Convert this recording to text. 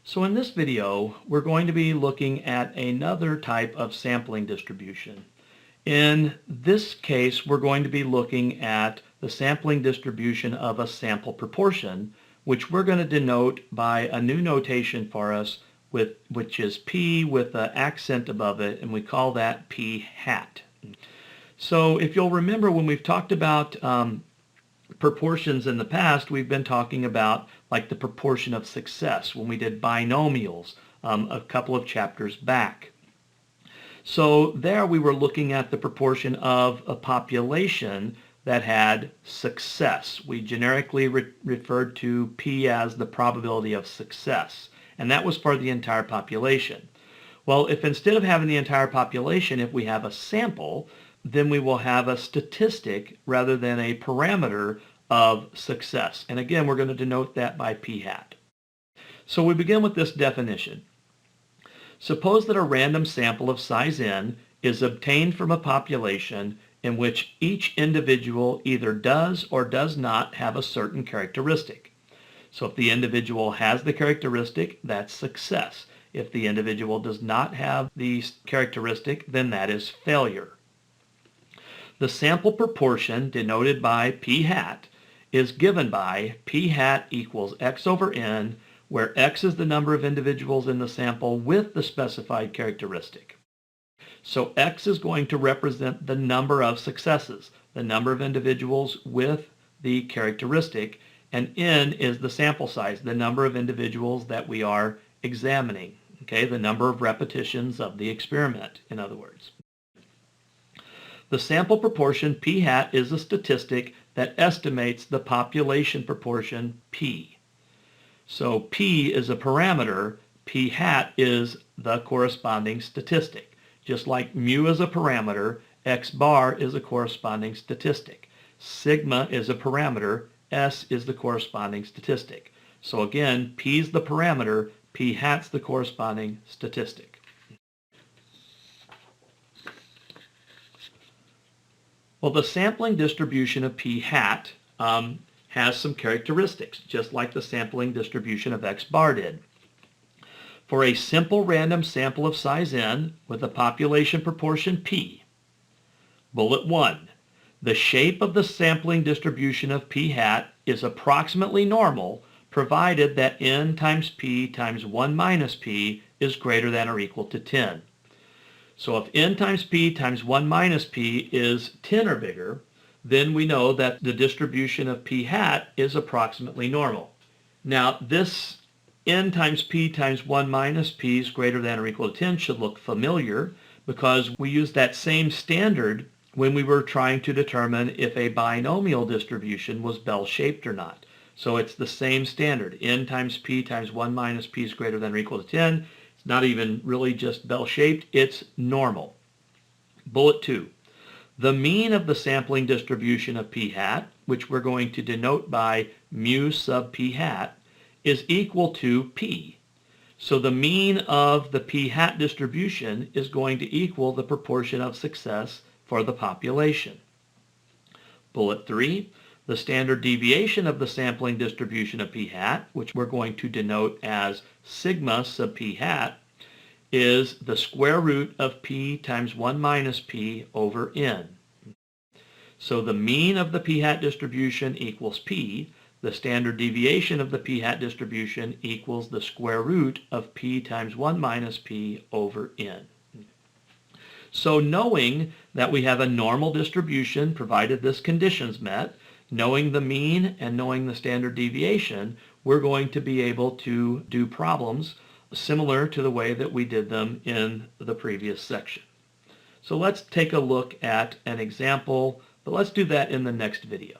So in this video, we're going to be looking at another type of sampling distribution. In this case, we're going to be looking at the sampling distribution of a sample proportion, which we're going to denote by a new notation for us, which is P with an accent above it, and we call that P hat. So if you'll remember, when we've talked about proportions in the past, we've been talking about like the proportion of success when we did binomials a couple of chapters back. So there we were looking at the proportion of a population that had success. We generically referred to P as the probability of success, and that was for the entire population. Well, if instead of having the entire population, if we have a sample, then we will have a statistic rather than a parameter of success. And again, we're going to denote that by P hat. So we begin with this definition. Suppose that a random sample of size n is obtained from a population in which each individual either does or does not have a certain characteristic. So if the individual has the characteristic, that's success. If the individual does not have the characteristic, then that is failure. The sample proportion, denoted by P hat, is given by P hat equals x over n, where x is the number of individuals in the sample with the specified characteristic. So x is going to represent the number of successes, the number of individuals with the characteristic, and n is the sample size, the number of individuals that we are examining, okay, the number of repetitions of the experiment, in other words. The sample proportion P hat is a statistic that estimates the population proportion P. So P is a parameter, P hat is the corresponding statistic. Just like mu is a parameter, x bar is a corresponding statistic. Sigma is a parameter, S is the corresponding statistic. So again, P is the parameter, P hat's the corresponding statistic. Well, the sampling distribution of P hat has some characteristics, just like the sampling distribution of x bar did. For a simple random sample of size n with a population proportion P, bullet 1, the shape of the sampling distribution of P hat is approximately normal, provided that n times P times 1 minus P is greater than or equal to 10. So if n times P times 1 minus P is 10 or bigger, then we know that the distribution of P hat is approximately normal. Now this n times P times 1 minus P is greater than or equal to 10 should look familiar because we used that same standard when we were trying to determine if a binomial distribution was bell-shaped or not. So it's the same standard. N times P times 1 minus P is greater than or equal to 10. Not even really just bell-shaped, it's normal. Bullet 2, the mean of the sampling distribution of P hat, which we're going to denote by mu sub P hat, is equal to P. So the mean of the P hat distribution is going to equal the proportion of success for the population. Bullet 3, the standard deviation of the sampling distribution of P hat, which we're going to denote as sigma sub P hat, is the square root of P times 1 minus P over n. So the mean of the P hat distribution equals P. The standard deviation of the P hat distribution equals the square root of P times 1 minus P over n. So knowing that we have a normal distribution provided this condition's met, knowing the mean and knowing the standard deviation, we're going to be able to do problems similar to the way that we did them in the previous section. So let's take a look at an example, but let's do that in the next video.